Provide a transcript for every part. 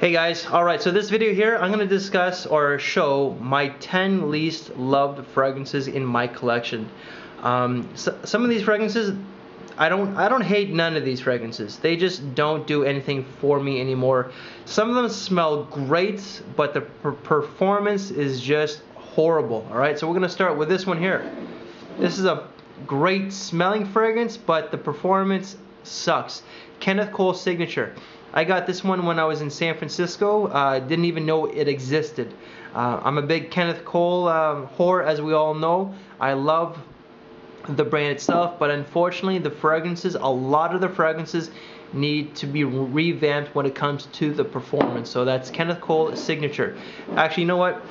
Hey guys, alright, so this video here, I'm going to discuss or show my 10 least loved fragrances in my collection. Some of these fragrances, I don't hate none of these fragrances. They just don't do anything for me anymore. Some of them smell great, but the performance is just horrible. Alright, so we're going to start with this one here. This is a great smelling fragrance, but the performance sucks. Kenneth Cole Signature. I got this one when I was in San Francisco. Didn't even know it existed. I'm a big Kenneth Cole whore, as we all know. I love the brand itself, but unfortunately the fragrances, a lot of the fragrances need to be revamped when it comes to the performance. So that's Kenneth Cole Signature. Actually, you know what?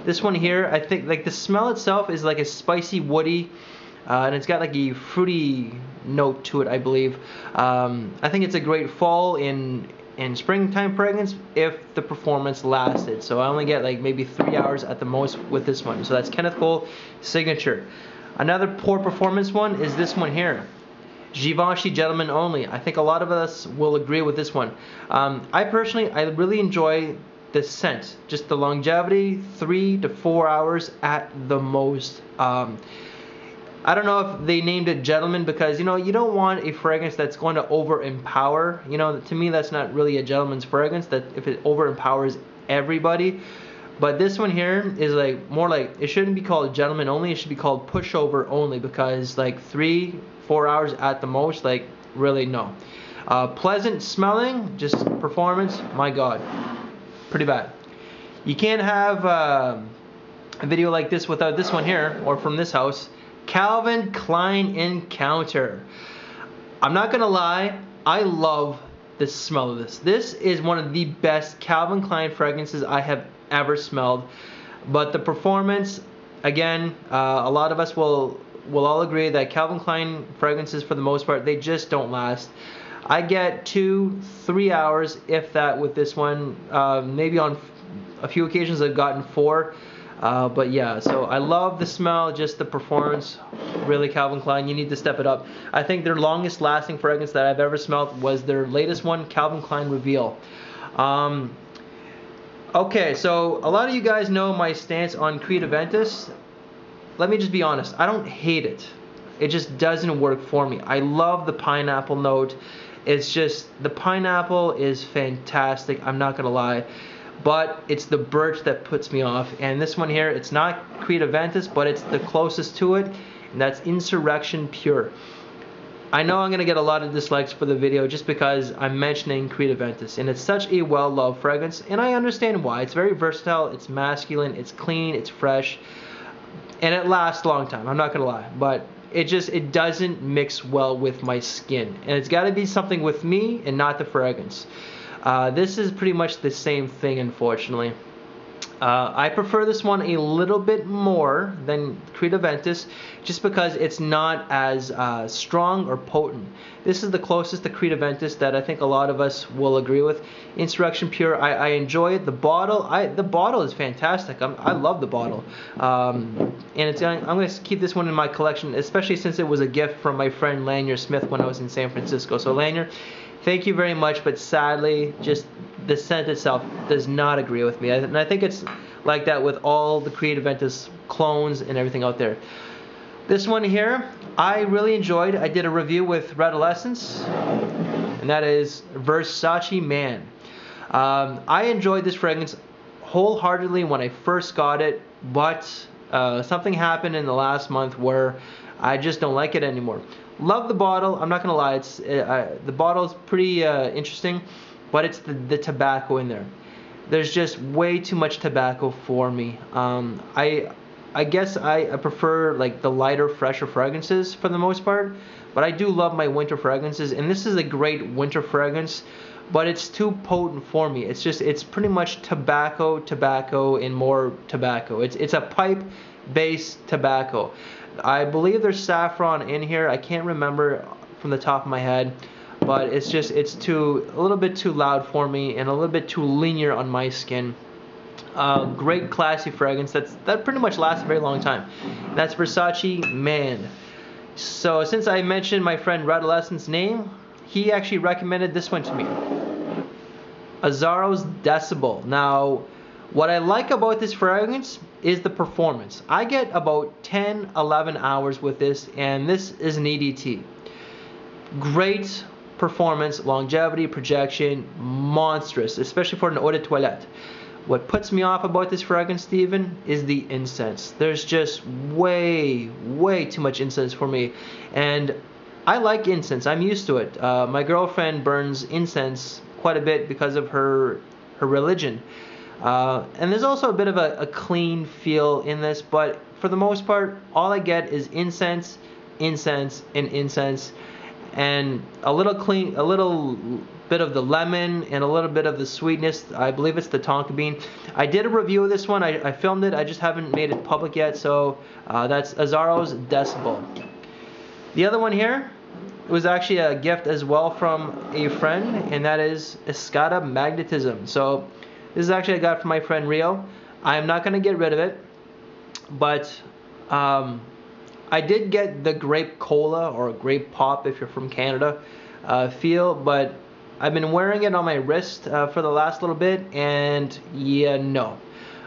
This one here, I think like the smell itself is like a spicy, woody, and it's got like a fruity note to it, I believe. I think it's a great fall in springtime fragrance if the performance lasted. So I only get like maybe 3 hours at the most with this one. So that's Kenneth Cole Signature. Another poor performance one is this one here, Givenchy Gentlemen Only. I think a lot of us will agree with this one. I really enjoy the scent, just the longevity, 3 to 4 hours at the most. I don't know if they named it Gentleman because, you know, you don't want a fragrance that's going to over-empower. You know, to me that's not really a gentleman's fragrance, that if it over-empowers everybody. But this one here is like more like, it shouldn't be called Gentleman Only, it should be called Pushover Only, because like 3-4 hours at the most, like really no. Pleasant smelling, just performance, my god, pretty bad. You can't have a video like this without this one here, or from this house, Calvin Klein Encounter. I'm not gonna lie, I love the smell of this. This is one of the best Calvin Klein fragrances I have ever smelled. But the performance, again, a lot of us will all agree that Calvin Klein fragrances, for the most part, they just don't last. I get 2-3 hours, if that, with this one. Maybe on a few occasions I've gotten 4. But yeah, so I love the smell, just the performance. Really, Calvin Klein, you need to step it up. I think their longest lasting fragrance that I've ever smelled was their latest one, Calvin Klein Reveal. Okay, so a lot of you guys know my stance on Creed Aventus. Let me just be honest, I don't hate it. It just doesn't work for me. I love the pineapple note. It's just, the pineapple is fantastic, I'm not gonna lie. But it's the birch that puts me off. And this one here, it's not Creed Aventus, but it's the closest to it, and that's Insurrection Pure. I know I'm going to get a lot of dislikes for the video just because I'm mentioning Creed Aventus, and it's such a well-loved fragrance, and I understand why. It's very versatile, it's masculine, it's clean, it's fresh, and it lasts a long time, I'm not going to lie. But it doesn't mix well with my skin, and it's got to be something with me and not the fragrance. This is pretty much the same thing, unfortunately. I prefer this one a little bit more than Creed Aventus, just because it's not as strong or potent. This is the closest to Creed Aventus that I think a lot of us will agree with. Insurrection Pure, I enjoy it. The bottle is fantastic. I love the bottle, and I'm going to keep this one in my collection, especially since it was a gift from my friend Lanier Smith when I was in San Francisco. So Lanier, thank you very much, but sadly, just the scent itself does not agree with me. And I think it's like that with all the Creed Aventus clones and everything out there. This one here, I really enjoyed. I did a review with Redolescence, and that is Versace Man. I enjoyed this fragrance wholeheartedly when I first got it, but something happened in the last month where I just don't like it anymore. Love the bottle, I'm not gonna lie, the bottle is pretty interesting, but it's the tobacco in there. There's just way too much tobacco for me. I guess I prefer like the lighter, fresher fragrances for the most part, but I do love my winter fragrances, and this is a great winter fragrance, but it's too potent for me. It's pretty much tobacco, and more tobacco. It's a pipe-based tobacco. I believe there's saffron in here. I can't remember from the top of my head, but it's a little bit too loud for me and a little bit too linear on my skin. Great classy fragrance that pretty much lasts a very long time. That's Versace Man. So since I mentioned my friend Redolescence's name, he actually recommended this one to me. Xaros Decibel. Now, what I like about this fragrance is the performance. I get about 10-11 hours with this, and this is an EDT. Great performance, longevity, projection, monstrous, especially for an eau de toilette. What puts me off about this fragrance, Steven, is the incense. There's just way too much incense for me. And I like incense. I'm used to it. My girlfriend burns incense quite a bit because of her religion. And there's also a bit of a clean feel in this, but for the most part, all I get is incense, incense, and incense, and a little bit of the lemon and a little bit of the sweetness. I believe it's the tonka bean. I did a review of this one. I filmed it. I just haven't made it public yet. So that's Xaros Decibel. The other one here was actually a gift as well from a friend, and that is Escada Magnetism. So this is actually I got from my friend Rio. I'm not going to get rid of it, but I did get the grape cola or grape pop if you're from Canada feel, but I've been wearing it on my wrist for the last little bit, and yeah, no,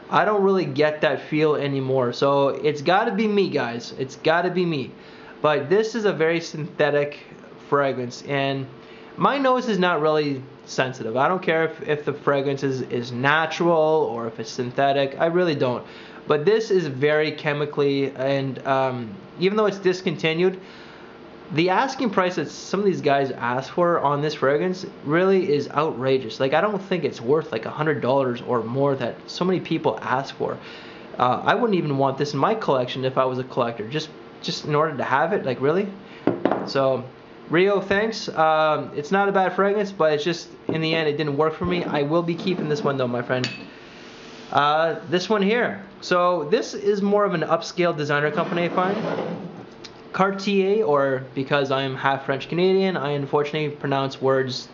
I don't really get that feel anymore. So it's got to be me, guys. It's got to be me. But this is a very synthetic fragrance, and my nose is not really sensitive. I don't care if the fragrance is natural or if it's synthetic. I really don't. But this is very chemically, and even though it's discontinued, the asking price that some of these guys ask for on this fragrance really is outrageous. Like, I don't think it's worth like $100 or more that so many people ask for. I wouldn't even want this in my collection if I was a collector, just in order to have it. Like, really? So Rio, thanks. It's not a bad fragrance, but it's just, in the end, it didn't work for me. I will be keeping this one though, my friend. This one here. So this is more of an upscale designer company, I find. Cartier, or because I'm half French Canadian, I unfortunately pronounce words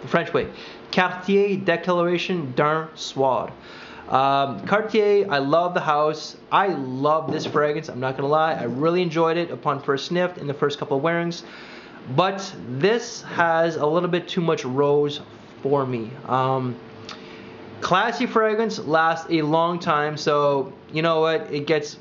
the French way. Cartier Declaration d'un Soir. Cartier, I love the house. I love this fragrance, I'm not gonna lie. I really enjoyed it upon first sniff in the first couple of wearings. But this has a little bit too much rose for me. Classy fragrance lasts a long time, so you know what? It gets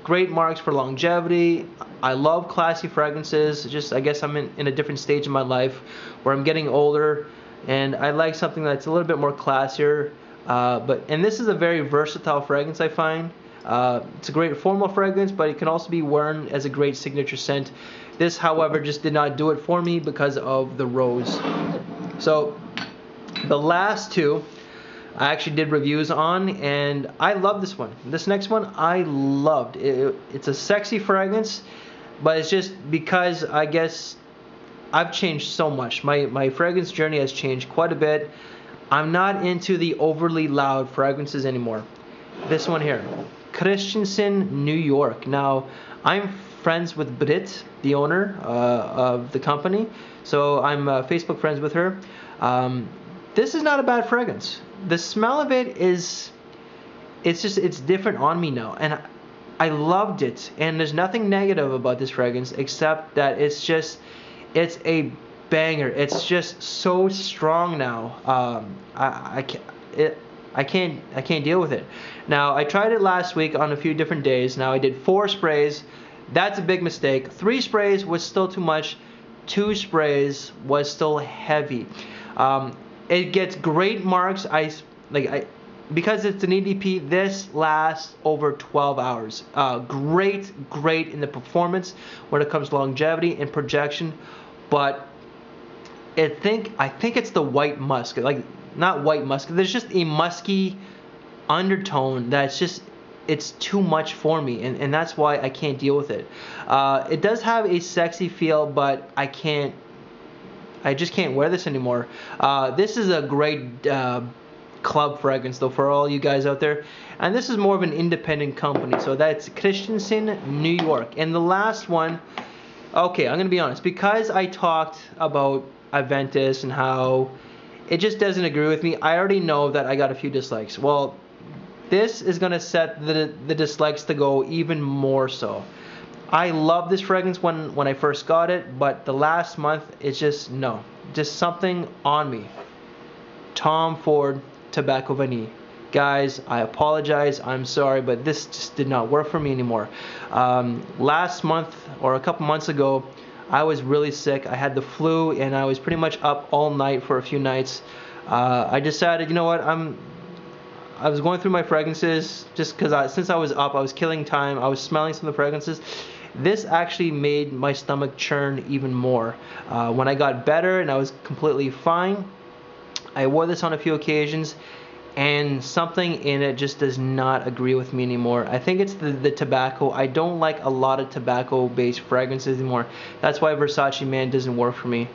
great marks for longevity. I love classy fragrances. Just, I guess I'm in a different stage in my life where I'm getting older, and I like something that's a little bit more classier. And this is a very versatile fragrance, I find. It's a great formal fragrance, but it can also be worn as a great signature scent. This, however, just did not do it for me because of the rose. So the last two I actually did reviews on, and I love this one. This next one I loved. It's a sexy fragrance, but it's just because I guess I've changed so much. My fragrance journey has changed quite a bit. I'm not into the overly loud fragrances anymore. This one here, Christensen, New York. Now, I'm friends with Brit, the owner of the company, so I'm Facebook friends with her. This is not a bad fragrance. The smell of it is, it's different on me now, and I loved it. And there's nothing negative about this fragrance except that it's a banger. It's just so strong now. I can't deal with it. Now, I tried it last week on a few different days. Now, I did 4 sprays. That's a big mistake. 3 sprays was still too much. 2 sprays was still heavy. It gets great marks. Because it's an EDP, this lasts over 12 hours. Great in the performance when it comes to longevity and projection. But I think it's the white musk. Like, not white musk. There's just a musky undertone that's just, it's too much for me, and that's why I can't deal with it. It does have a sexy feel, but I just can't wear this anymore. This is a great club fragrance though for all you guys out there, and this is more of an independent company. So that's Christensen, New York. And the last one, okay, I'm gonna be honest, because I talked about Aventus and how it just doesn't agree with me. I already know that I got a few dislikes. Well, this is gonna set the dislikes to go even more so. I love this fragrance when I first got it, but the last month, it's just, no. Just something on me. Tom Ford Tobacco Vanille. Guys, I apologize, I'm sorry, but this just did not work for me anymore. Last month or a couple months ago, I was really sick. I had the flu and I was pretty much up all night for a few nights. I decided, you know what, I was going through my fragrances just because since I was up, I was killing time. I was smelling some of the fragrances. This actually made my stomach churn even more. When I got better and I was completely fine, I wore this on a few occasions, and something in it just does not agree with me anymore. I think it's the tobacco. I don't like a lot of tobacco-based fragrances anymore. That's why Versace Man doesn't work for me.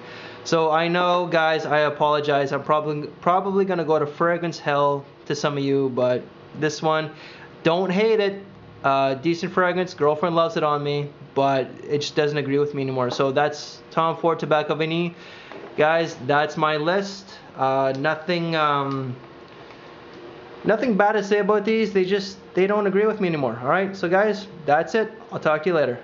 So I know, guys, I apologize. I'm probably gonna go to fragrance hell to some of you, but this one, don't hate it. Decent fragrance. Girlfriend loves it on me, but it just doesn't agree with me anymore. So that's Tom Ford Tobacco Vanille. Guys, that's my list. Nothing bad to say about these. They don't agree with me anymore. Alright, so guys, that's it. I'll talk to you later.